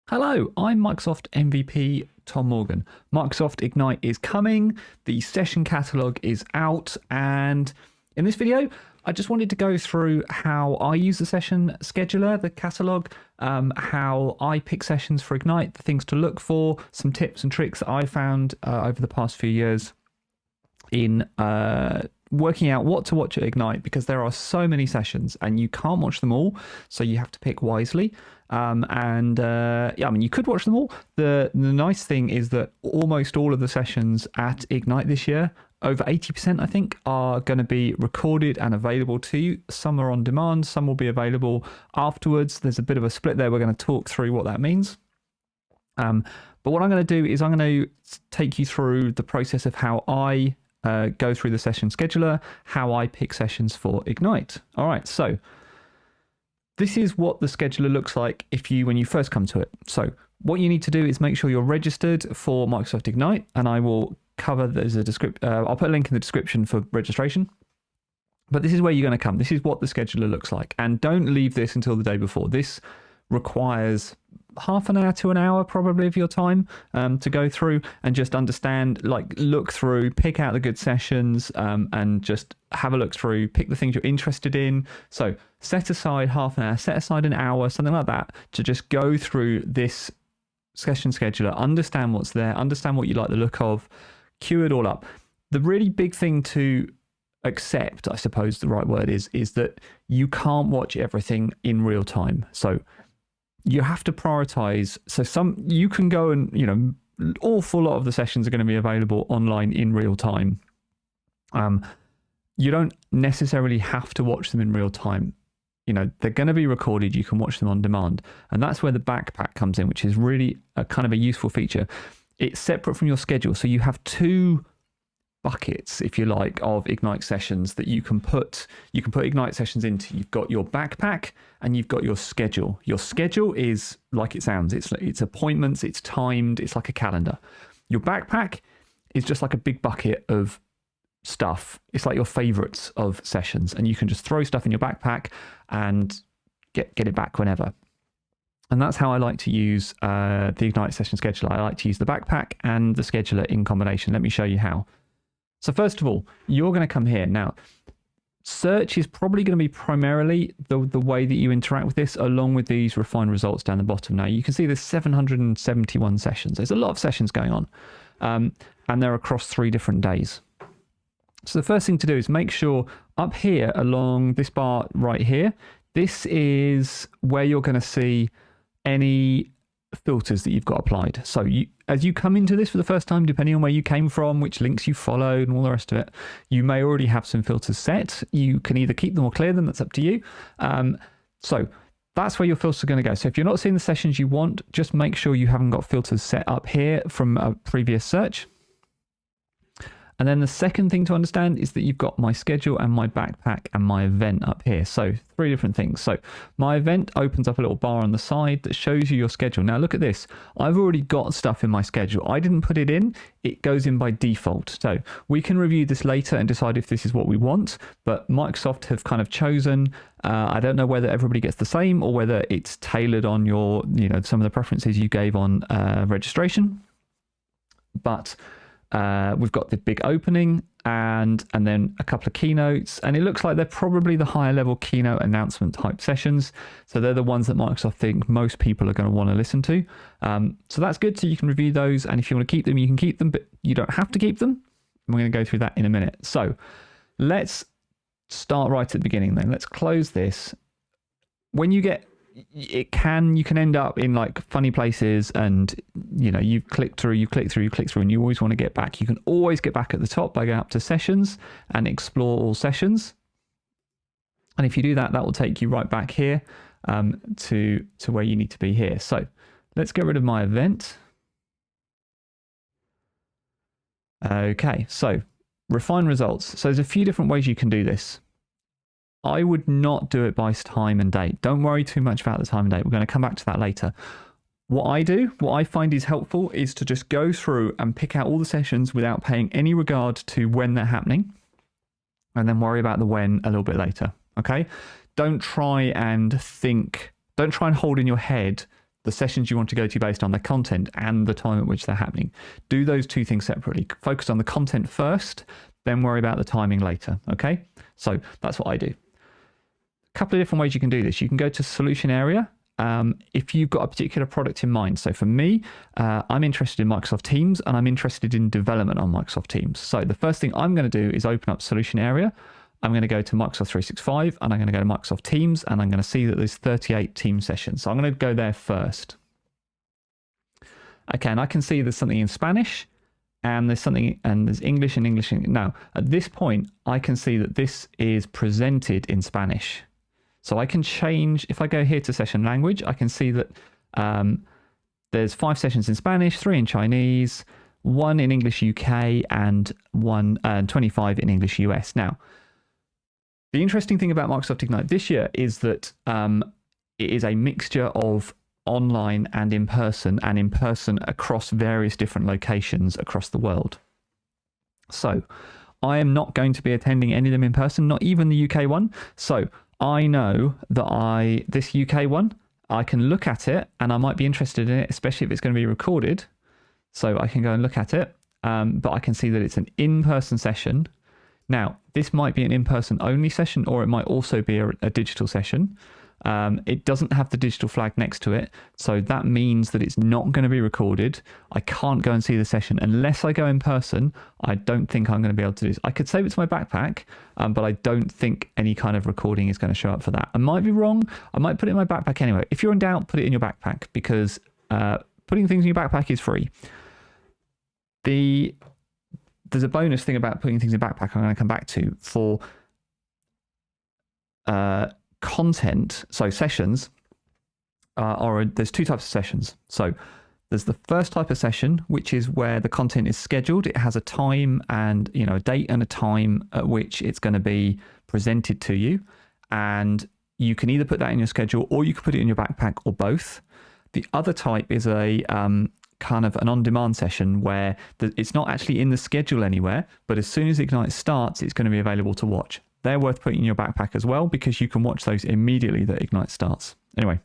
Hello, I'm Microsoft MVP Tom Morgan. Microsoft Ignite is coming, the session catalog is out, and in this video, I just wanted to go through how I use the session scheduler, the catalog, how I pick sessions for Ignite, the things to look for, some tips and tricks that I found over the past few years in working out what to watch at Ignite, because there are so many sessions and you can't watch them all, so you have to pick wisely. Yeah, I mean, you could watch them all. The nice thing is that almost all of the sessions at Ignite this year, over 80% I think, are going to be recorded and available to you. Some are on demand, some will be available afterwards. There's a bit of a split there. We're going to talk through what that means. But what I'm going to do is I'm going to take you through the process of how I go through the session scheduler, how I pick sessions for Ignite. All right, so this is what the scheduler looks like when you first come to it. So what you need to do is make sure you're registered for Microsoft Ignite, and I will cover, there's a I'll put a link in the description for registration. But this is where you're going to come. This is what the scheduler looks like. And don't leave this until the day before. This requires half an hour to an hour probably of your time to go through and just understand, look through, pick out the good sessions, and just have a look through, pick the things you're interested in. So set aside half an hour, set aside an hour, something like that, to just go through this session scheduler, understand what's there, understand what you like the look of, queue it all up. The really big thing to accept, I suppose the right word is that you can't watch everything in real time. So you have to prioritize. So you can go and, an awful lot of the sessions are going to be available online in real time. You don't necessarily have to watch them in real time. They're going to be recorded. You can watch them on demand. And that's where the backpack comes in, which is really a kind of a useful feature. It's separate from your schedule. So you have two buckets, if you like, of Ignite sessions that you can put Ignite sessions into. You've got your backpack and you've got your schedule. Your schedule is like it sounds. It's appointments, it's timed, it's like a calendar. Your backpack is just like a big bucket of stuff. It's like your favorites of sessions, and you can just throw stuff in your backpack and get it back whenever. And that's how I like to use the Ignite session scheduler. I like to use the backpack and the scheduler in combination. Let me show you how. So first of all, you're going to come here. Now, search is probably going to be primarily the way that you interact with this, along with these refined results down the bottom. Now, you can see there's 771 sessions. There's a lot of sessions going on, and they're across 3 different days. So the first thing to do is make sure up here along this bar right here, this is where you're going to see any filters that you've got applied. So as you come into this for the first time, depending on where you came from, which links you followed and all the rest of it, you may already have some filters set. You can either keep them or clear them. That's up to you. So that's where your filters are going to go. So if you're not seeing the sessions you want, just make sure you haven't got filters set up here from a previous search. And then the second thing to understand is that you've got my schedule and my backpack and my event up here. So 3 different things. So my event opens up a little bar on the side that shows you your schedule. Now look at this. I've already got stuff in my schedule. I didn't put it in. It goes in by default. So we can review this later and decide if this is what we want. But Microsoft have kind of chosen. I don't know whether everybody gets the same or whether it's tailored on your, some of the preferences you gave on registration. But we've got the big opening and then a couple of keynotes, and it looks like they're probably the higher level keynote announcement type sessions. So they're the ones that Microsoft think most people are going to want to listen to. So that's good. So you can review those, and if you want to keep them, you can keep them, but you don't have to keep them. We're going to go through that in a minute. So let's start right at the beginning then. Let's close this. When you get you can end up in funny places, and you click through, and you always want to get back. You can always get back at the top by going up to sessions and explore all sessions. And if you do that, that will take you right back here to where you need to be here. So let's get rid of my event. Okay, so refine results. So there's a few different ways you can do this. I would not do it by time and date. Don't worry too much about the time and date. We're going to come back to that later. What I find is helpful is to just go through and pick out all the sessions without paying any regard to when they're happening, and then worry about the when a little bit later. Okay? Don't try and hold in your head the sessions you want to go to based on their content and the time at which they're happening. Do those two things separately. Focus on the content first, then worry about the timing later. Okay, so that's what I do. A couple of different ways you can do this. You can go to solution area if you've got a particular product in mind. So for me, I'm interested in Microsoft Teams, and I'm interested in development on Microsoft Teams. So the first thing I'm going to do is open up solution area. I'm going to go to Microsoft 365, and I'm going to go to Microsoft Teams, and I'm going to see that there's 38 team sessions. So I'm going to go there first. Okay, and I can see there's something in Spanish, and there's something, and there's English and English. Now, at this point, I can see that this is presented in Spanish. So I can change, if I go here to session language, I can see that there's 5 sessions in Spanish, 3 in Chinese, 1 in English UK, and 25 in English US. Now, the interesting thing about Microsoft Ignite this year is that it is a mixture of online and in person across various different locations across the world. So I am not going to be attending any of them in person, not even the UK one. So I know that this UK one, I can look at it and I might be interested in it, especially if it's going to be recorded. So I can go and look at it, but I can see that it's an in-person session. Now, this might be an in-person only session, or it might also be a digital session. It doesn't have the digital flag next to it, so that means that it's not going to be recorded. I can't go and see the session unless I go in person. I don't think I'm going to be able to do this. I could save it to my backpack, but I don't think any kind of recording is going to show up for that. I might be wrong. I might put it in my backpack anyway. If you're in doubt, put it in your backpack, because putting things in your backpack is free. There's a bonus thing about putting things in backpack I'm going to come back to for content. So sessions there's 2 types of sessions. So there's the first type of session, which is where the content is scheduled. It has a time and a date and a time at which it's going to be presented to you, and you can either put that in your schedule or you can put it in your backpack, or both. The other type is a kind of an on-demand session where it's not actually in the schedule anywhere, but as soon as Ignite starts, it's going to be available to watch. They're worth putting in your backpack as well, because you can watch those immediately that Ignite starts. Anyway,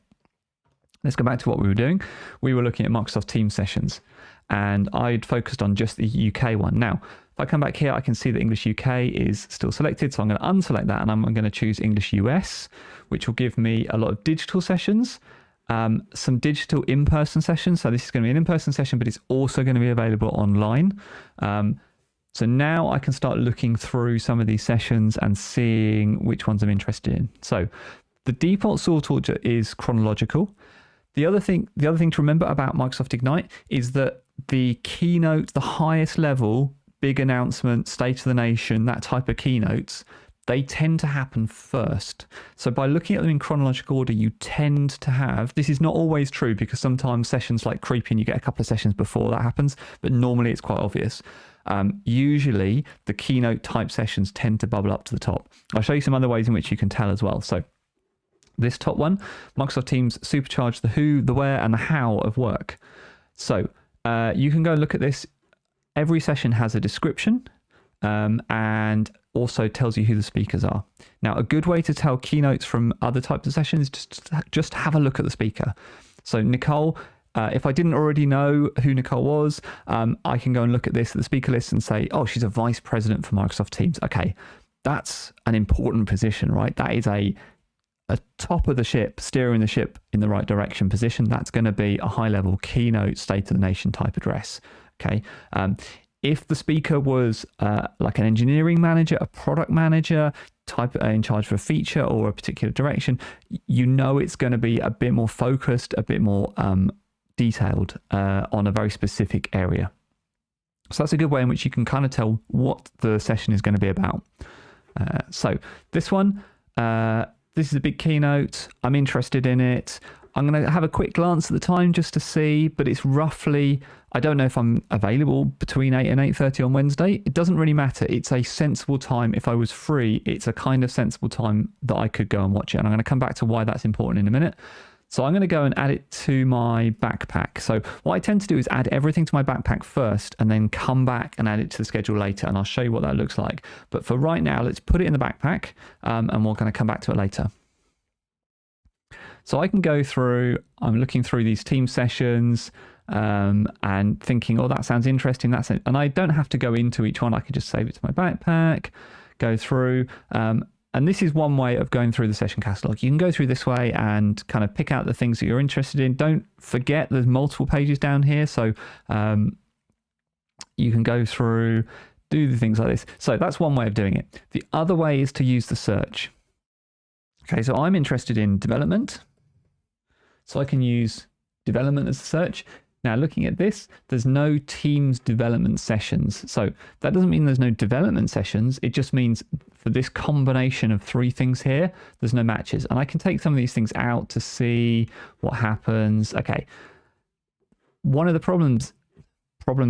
let's go back to what we were doing. We were looking at Microsoft Teams sessions, and I'd focused on just the UK one. Now, if I come back here, I can see that English UK is still selected, so I'm going to unselect that, and I'm going to choose English US, which will give me a lot of digital sessions. Some digital in-person sessions. So this is going to be an in-person session, but it's also going to be available online. So now I can start looking through some of these sessions and seeing which ones I'm interested in. So the default sort order is chronological. The other thing to remember about Microsoft Ignite is that the keynote, the highest level, big announcement, state of the nation, that type of keynotes, they tend to happen first. So by looking at them in chronological order, you tend to have, this is not always true, because sometimes sessions like creep in, you get a couple of sessions before that happens, but normally it's quite obvious. Usually the keynote type sessions tend to bubble up to the top. I'll show you some other ways in which you can tell as well. So this top one, Microsoft Teams supercharge the who, the where, and the how of work. So you can go and look at this. Every session has a description, and also tells you who the speakers are. Now, a good way to tell keynotes from other types of sessions is just have a look at the speaker. So Nicole, if I didn't already know who Nicole was, I can go and look at this at the speaker list and say, oh, she's a vice president for Microsoft Teams. Okay, that's an important position, right? That is a top of the ship, steering the ship in the right direction position. That's going to be a high level keynote, state of the nation type address. Okay. If the speaker was like an engineering manager, a product manager, type in charge of a feature or a particular direction, it's going to be a bit more focused, a bit more detailed on a very specific area. So that's a good way in which you can kind of tell what the session is going to be about. So this one, this is a big keynote. I'm interested in it. I'm going to have a quick glance at the time just to see, but it's roughly, I don't know if I'm available between 8 and 8:30 on Wednesday. It doesn't really matter. It's a sensible time. If I was free, it's a kind of sensible time that I could go and watch it. And I'm going to come back to why that's important in a minute. So I'm going to go and add it to my backpack. So what I tend to do is add everything to my backpack first and then come back and add it to the schedule later. And I'll show you what that looks like. But for right now, let's put it in the backpack and we're going to come back to it later. So I can go through, I'm looking through these team sessions and thinking, oh, that sounds interesting. That's it. And I don't have to go into each one. I can just save it to my backpack, go through. And this is one way of going through the session catalog. You can go through this way and kind of pick out the things that you're interested in. Don't forget there's multiple pages down here. So you can go through, do the things like this. So that's one way of doing it. The other way is to use the search. Okay, so I'm interested in development. So I can use development as a search. Now, looking at this, there's no Teams development sessions. So that doesn't mean there's no development sessions. It just means for this combination of three things here, there's no matches. And I can take some of these things out to see what happens. Okay. One of the problems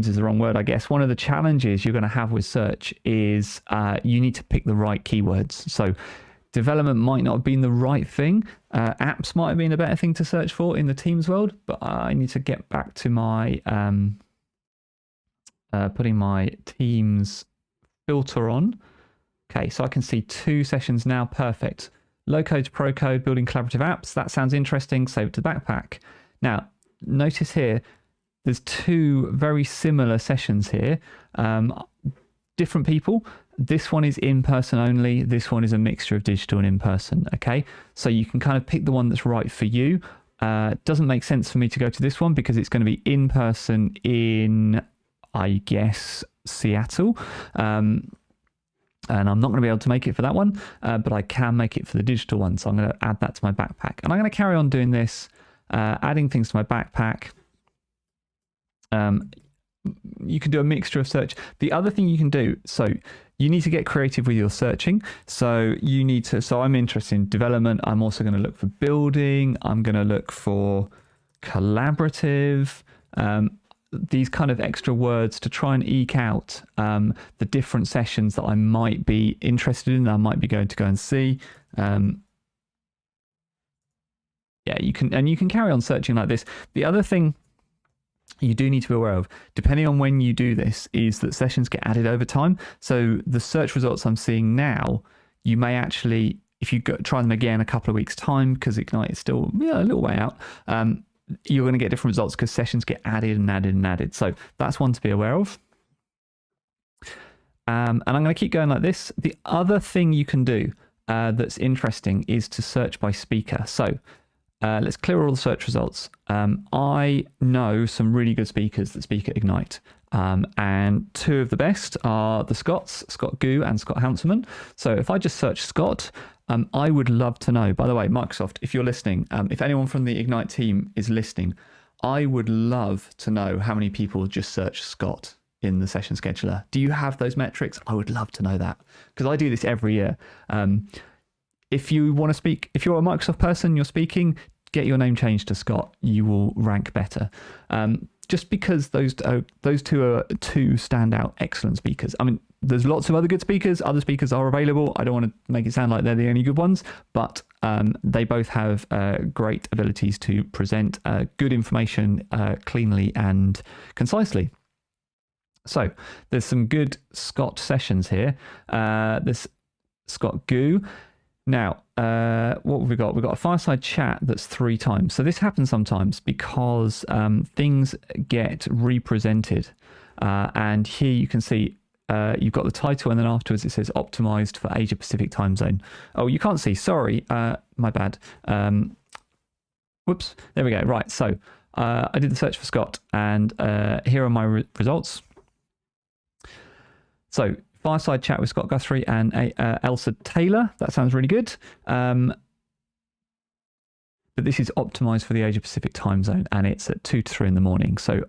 is the wrong word, I guess. One of the challenges you're going to have with search is you need to pick the right keywords. So development might not have been the right thing. Apps might have been a better thing to search for in the Teams world, but I need to get back to my putting my Teams filter on. Okay, so I can see 2 sessions now. Perfect. Low code to pro code, building collaborative apps. That sounds interesting. Save it to backpack. Now, notice here, there's 2 very similar sessions here. Different people. This one is in person only. This one is a mixture of digital and in person. Okay, so you can kind of pick the one that's right for you. Doesn't make sense for me to go to this one because it's going to be in person in, I guess, Seattle. And I'm not going to be able to make it for that one, but I can make it for the digital one. So I'm going to add that to my backpack. And I'm going to carry on doing this, adding things to my backpack. You can do a mixture of search. The other thing you can do, so you need to get creative with your searching. So you need to, so I'm interested in development. I'm also going to look for building. I'm going to look for collaborative, these kind of extra words to try and eke out the different sessions that I might be interested in. I might be going to go and see. Yeah, you can carry on searching like this. The other thing you do need to be aware of, depending on when you do this, is that sessions get added over time. So the search results I'm seeing now, you may actually, if you try them again a couple of weeks' time, because Ignite is still a little way out, you're going to get different results because sessions get added and added and added. So that's one to be aware of. And I'm going to keep going like this. The other thing you can do that's interesting is to search by speaker. So let's clear all the search results. I know some really good speakers that speak at Ignite. And 2 of the best are the Scots, Scott Gu and Scott Hanselman. So if I just search Scott, I would love to know, by the way, Microsoft, if you're listening, if anyone from the Ignite team is listening, I would love to know how many people just search Scott in the session scheduler. Do you have those metrics? I would love to know that because I do this every year. If you want to speak, if you're a Microsoft person, you're speaking, get your name changed to Scott. You will rank better. Just because those 2 are 2 standout excellent speakers. I mean, there's lots of other good speakers. Other speakers are available. I don't want to make it sound like they're the only good ones, but they both have great abilities to present good information cleanly and concisely. So there's some good Scott sessions here. There's Scott Gu. Now, what have we got? We've got a fireside chat that's 3 times. So this happens sometimes because things get represented. And here you can see you've got the title and then afterwards it says optimized for Asia Pacific time zone. Oh, you can't see. Sorry. My bad. Whoops. There we go. Right. So I did the search for Scott and here are my results. So fireside chat with Scott Guthrie and Elsa Taylor. That sounds really good. But this is optimized for the Asia Pacific time zone and it's at 2 to 3 in the morning. So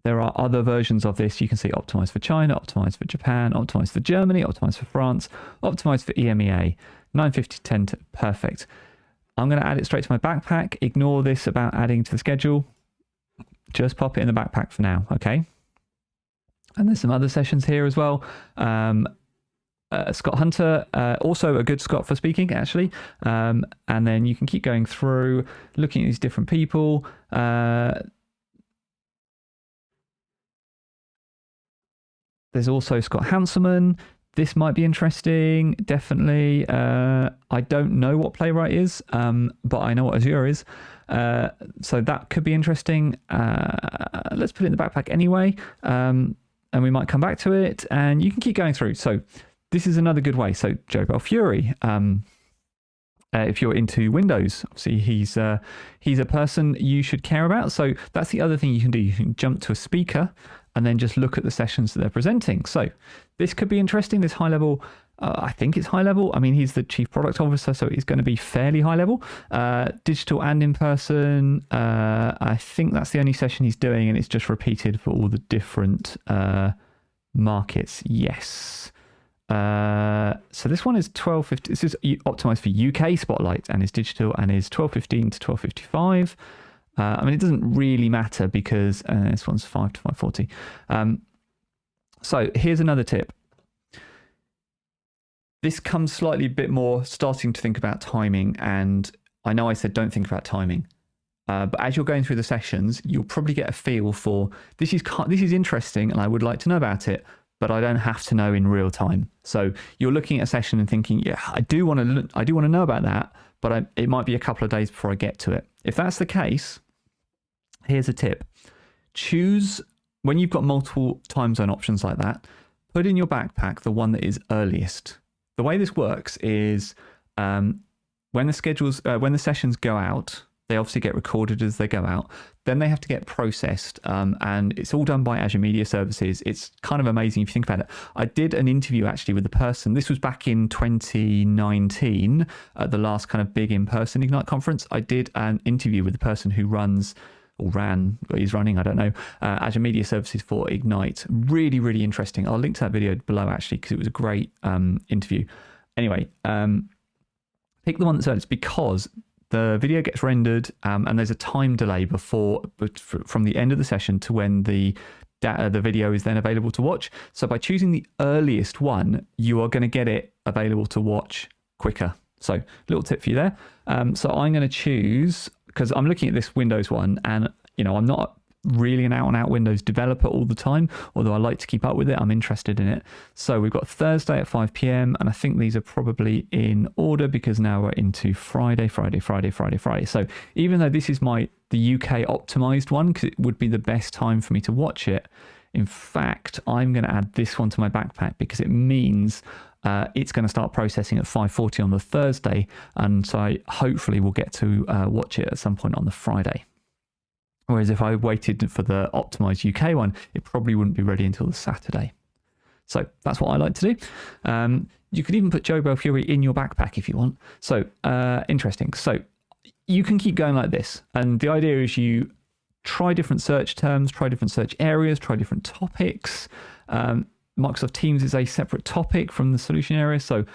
there are other versions of this. You can see optimized for China, optimized for Japan, optimized for Germany, optimized for France, optimized for EMEA, 9:50 to 10 to perfect. I'm going to add it straight to my backpack. Ignore this about adding to the schedule. Just pop it in the backpack for now. Okay. And there's some other sessions here as well. Scott Hunter, also a good Scott for speaking, actually. And then you can keep going through, looking at these different people. There's also Scott Hanselman. this might be interesting, definitely. I don't know what Playwright is, but I know what Azure is. So that could be interesting. Let's put it in the backpack anyway, and we might come back to it, and you can keep going through. So this is another good way. So Joe Bell Fury, if you're into Windows, obviously he's a person you should care about. So that's the other thing you can do. You can jump to a speaker and then just look at the sessions that they're presenting. So this could be interesting, this high level. I think it's high level. I mean, he's the chief product officer, so he's going to be fairly high level. Digital and in person. I think that's the only session he's doing, and it's just repeated for all the different markets. Yes. So this one is 12:50. This is optimized for UK Spotlight and is digital and is 12:15 to 12:55. I mean, it doesn't really matter because this one's 5 to 5:40. So here's another tip. This comes slightly a bit more starting to think about timing, and I know I said don't think about timing, but as you're going through the sessions, you'll probably get a feel for this is interesting, and I would like to know about it, but I don't have to know in real time. So you're looking at a session and thinking, yeah, I do want to know about that, but it might be a couple of days before I get to it. If that's the case, here's a tip: choose when you've got multiple time zone options like that. Put in your backpack the one that is earliest. The way this works is when the sessions go out, they obviously get recorded as they go out. Then they have to get processed, and it's all done by Azure Media Services. It's kind of amazing if you think about it. I did an interview actually with the person. This was back in 2019 at the last kind of big in-person Ignite conference. I did an interview with the person who he's running, I don't know, Azure Media Services for Ignite. Really, really interesting. I'll link to that video below actually, because it was a great interview. Anyway, pick the one that's earliest because the video gets rendered and there's a time delay from the end of the session to when the video is then available to watch. So by choosing the earliest one, you are going to get it available to watch quicker. So little tip for you there. So I'm going to choose, because I'm looking at this Windows one, and I'm not really an out-and-out Windows developer all the time, although I like to keep up with it. I'm interested in it. So we've got Thursday at 5 p.m, and I think these are probably in order because now we're into Friday. So even though this is the UK optimized one, because it would be the best time for me to watch it, in fact, I'm going to add this one to my backpack because it means it's going to start processing at 5:40 on the Thursday, and so I hopefully will get to watch it at some point on the Friday. Whereas if I waited for the optimized UK one, it probably wouldn't be ready until the Saturday. So that's what I like to do. You could even put Joe Bell Fury in your backpack if you want. So interesting. So you can keep going like this, and the idea is you try different search terms, try different search areas, try different topics. Microsoft Teams is a separate topic from the solution area. So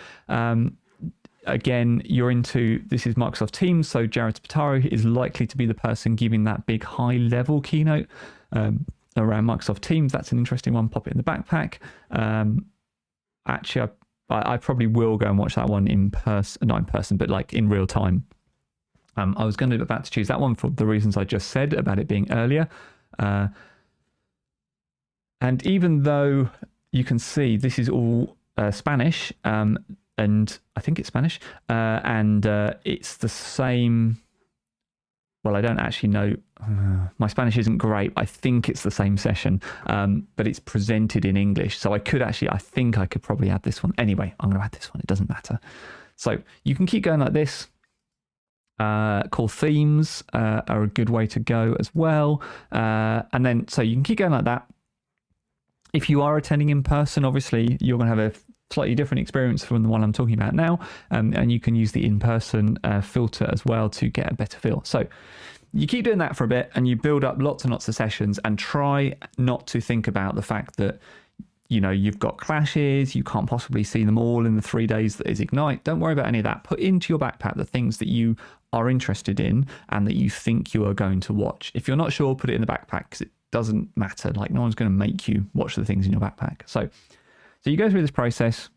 again, this is Microsoft Teams. So Jared Spataro is likely to be the person giving that big high level keynote around Microsoft Teams. That's an interesting one. Pop it in the backpack. Actually, I probably will go and watch that one not in person, but like in real time. I was about to choose that one for the reasons I just said about it being earlier. And even though you can see this is all Spanish, and I think it's Spanish, and it's the same. Well, I don't actually know. My Spanish isn't great. I think it's the same session, but it's presented in English. So I think I could probably add this one. Anyway, I'm going to add this one. It doesn't matter. So you can keep going like this. Core themes are a good way to go as well. And then, so you can keep going like that. If you are attending in person, obviously you're going to have a slightly different experience from the one I'm talking about now. And you can use the in-person filter as well to get a better feel. So you keep doing that for a bit and you build up lots and lots of sessions, and try not to think about the fact that, you've got clashes, you can't possibly see them all in the 3 days that is Ignite. Don't worry about any of that. Put into your backpack the things that you are interested in and that you think you are going to watch. If you're not sure, put it in the backpack because it doesn't matter. Like, no one's going to make you watch the things in your backpack. So you go through this process,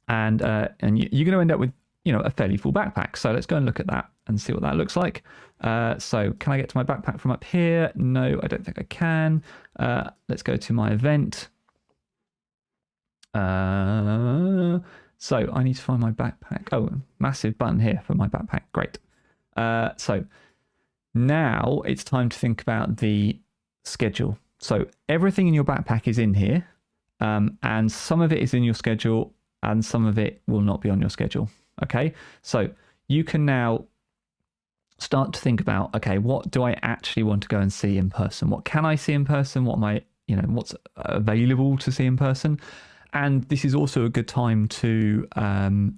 and you're going to end up with a fairly full backpack. So let's go and look at that and see what that looks like. So can I get to my backpack from up here? No, I don't think I can. Let's go to my event. So I need to find my backpack. Oh, massive button here for my backpack. Great. So now it's time to think about the schedule. So everything in your backpack is in here, and some of it is in your schedule and some of it will not be on your schedule. Okay, so you can now start to think about, okay, what do I actually want to go and see in person? What can I see in person? What am I, what's available to see in person? And this is also a good time to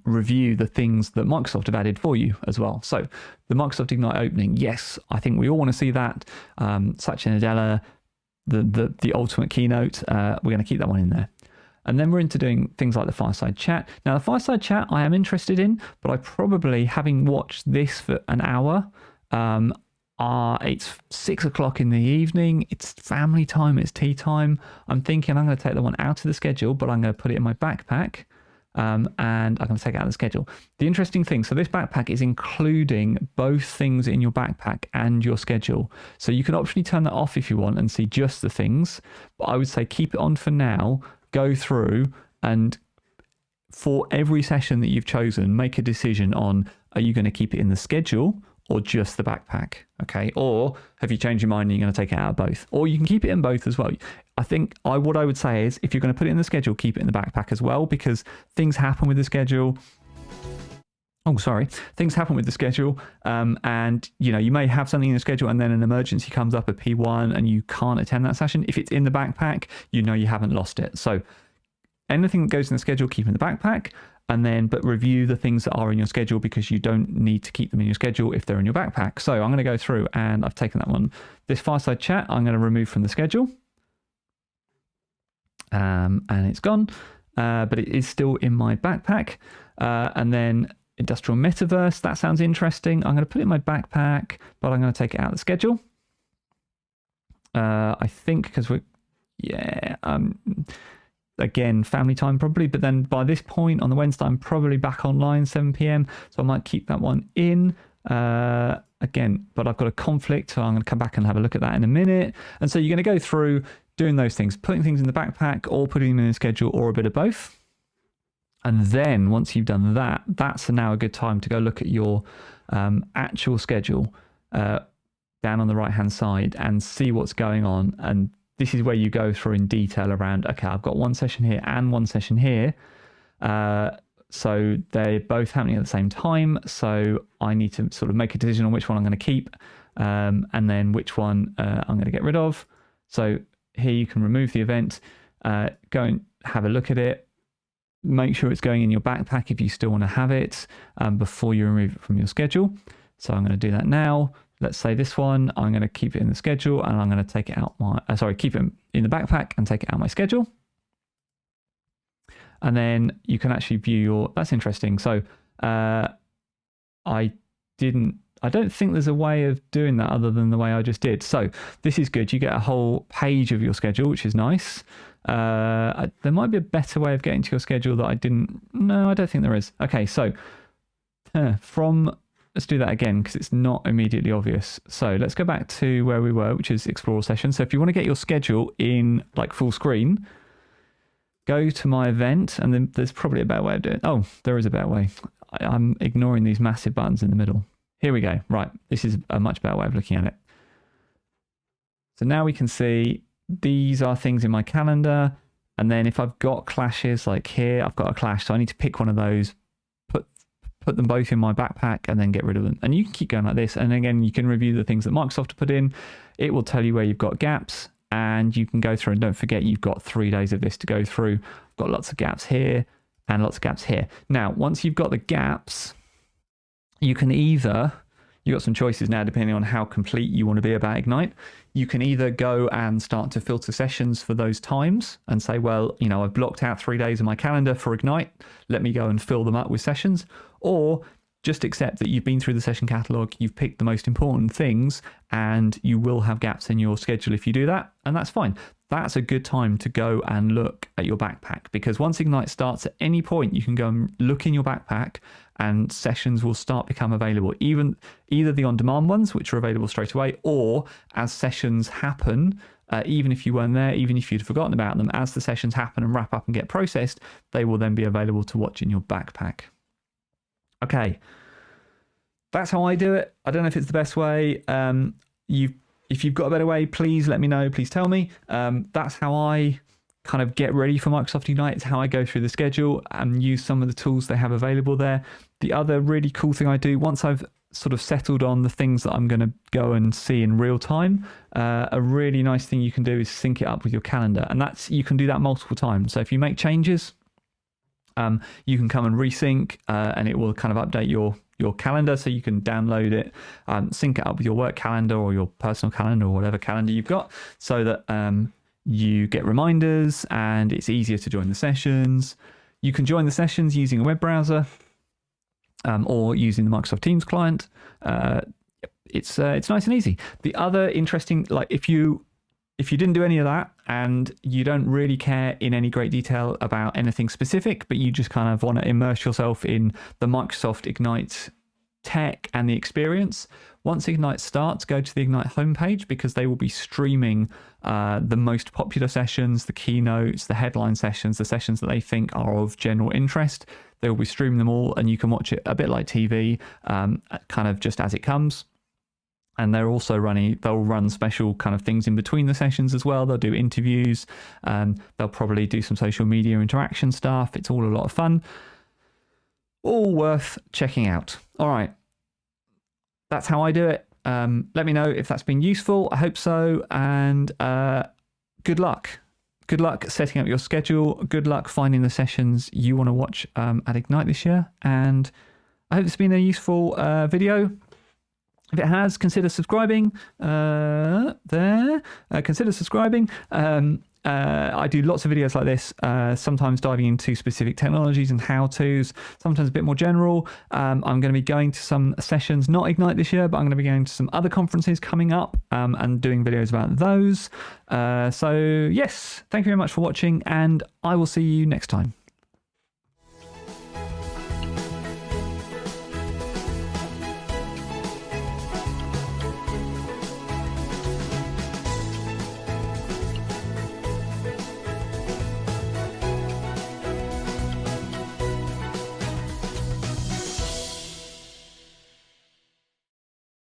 review the things that Microsoft have added for you as well. So the Microsoft Ignite opening, yes, I think we all want to see that. Satya Nadella, the ultimate keynote, we're going to keep that one in there. And then we're into doing things like the fireside chat. Now, the fireside chat I am interested in, but I probably, having watched this for an hour, it's 6 o'clock in the evening, it's family time, it's tea time. I'm thinking I'm going to take that one out of the schedule, but I'm going to put it in my backpack, and I'm going to take it out of the schedule. The interesting thing, so this backpack is including both things in your backpack and your schedule. So you can optionally turn that off if you want and see just the things, but I would say keep it on for now. Go through and for every session that you've chosen, make a decision on, are you going to keep it in the schedule or just the backpack? Okay. Or have you changed your mind and you're going to take it out of both? Or you can keep it in both as well. I think what I would say is if you're going to put it in the schedule, keep it in the backpack as well, because things happen with the schedule. Things happen with the schedule, and you may have something in the schedule and then an emergency comes up, a P1, and you can't attend that session. If it's in the backpack, you haven't lost it. So anything that goes in the schedule, keep in the backpack, but review the things that are in your schedule, because you don't need to keep them in your schedule if they're in your backpack. So I'm going to go through, and I've taken that one. This fireside chat, I'm going to remove from the schedule, and it's gone, but it is still in my backpack, and then Industrial Metaverse, that sounds interesting. I'm going to put it in my backpack, but I'm going to take it out of the schedule. I think because again, family time probably, but then by this point on the Wednesday, I'm probably back online 7 p.m. So I might keep that one in again, but I've got a conflict. So I'm going to come back and have a look at that in a minute. And so you're going to go through doing those things, putting things in the backpack or putting them in a schedule or a bit of both. And then once you've done that, that's now a good time to go look at your actual schedule down on the right-hand side and see what's going on. And this is where you go through in detail around, okay, I've got one session here and one session here. So they're both happening at the same time. So I need to sort of make a decision on which one I'm going to keep, and then which one I'm going to get rid of. So here you can remove the event, go and have a look at it. Make sure it's going in your backpack if you still want to have it before you remove it from your schedule. So I'm going to do that now. Let's say this one, I'm going to keep it in the schedule and I'm going to take it out keep it in the backpack and take it out my schedule. And then you can actually view that's interesting. So I don't think there's a way of doing that other than the way I just did. So this is good. You get a whole page of your schedule, which is nice. There might be a better way of getting to your schedule that I didn't. No, I don't think there is. Okay, so let's do that again because it's not immediately obvious. So let's go back to where we were, which is Explore session. So if you want to get your schedule in like full screen, go to my event, and then there's probably a better way of doing it. Oh, there is a better way. I'm ignoring these massive buttons in the middle. Here we go. Right, this is a much better way of looking at it. So now we can see these are things in my calendar. And then if I've got clashes, like here, I've got a clash. So I need to pick one of those, put them both in my backpack and then get rid of them. And you can keep going like this. And again, you can review the things that Microsoft have put in. It will tell you where you've got gaps and you can go through, and don't forget, you've got 3 days of this to go through. I've got lots of gaps here and lots of gaps here. Now, once you've got the gaps, you can you've got some choices now depending on how complete you want to be about Ignite. You can either go and start to filter sessions for those times and say, well, I've blocked out 3 days in my calendar for Ignite. Let me go and fill them up with sessions. Or just accept that you've been through the session catalog, you've picked the most important things, and you will have gaps in your schedule if you do that. And that's fine. That's a good time to go and look at your backpack, because once Ignite starts at any point, you can go and look in your backpack and sessions will start become available, either the on-demand ones, which are available straight away, or as sessions happen, even if you weren't there, even if you'd forgotten about them, as the sessions happen and wrap up and get processed, they will then be available to watch in your backpack. Okay, that's how I do it. I don't know if it's the best way. If you've got a better way, please let me know. Please tell me. That's how I kind of get ready for Microsoft Ignite. It's how I go through the schedule and use some of the tools they have available there. The other really cool thing I do, once I've sort of settled on the things that I'm going to go and see in real time, a really nice thing you can do is sync it up with your calendar. And you can do that multiple times. So if you make changes, you can come and resync and it will kind of update your calendar, so you can download it, sync it up with your work calendar or your personal calendar or whatever calendar you've got, so that you get reminders and it's easier to join the sessions. You can join the sessions using a web browser or using the Microsoft Teams client. It's nice and easy. The other interesting, like if you didn't do any of that and you don't really care in any great detail about anything specific, but you just kind of want to immerse yourself in the Microsoft Ignite tech and the experience, once Ignite starts, go to the Ignite homepage, because they will be streaming the most popular sessions, the keynotes, the headline sessions, the sessions that they think are of general interest. They will be streaming them all, and you can watch it a bit like TV, kind of just as it comes. And they're also they'll run special kind of things in between the sessions as well. They'll do interviews. They'll probably do some social media interaction stuff. It's all a lot of fun. All worth checking out. All right. That's how I do it. Let me know if that's been useful. I hope so. And good luck. Good luck setting up your schedule. Good luck finding the sessions you want to watch at Ignite this year. And I hope it's been a useful video. If it has, consider subscribing. Consider subscribing. I do lots of videos like this, sometimes diving into specific technologies and how-tos, sometimes a bit more general. I'm going to be going to some sessions, not Ignite this year, but I'm going to be going to some other conferences coming up and doing videos about those. So yes, thank you very much for watching, and I will see you next time.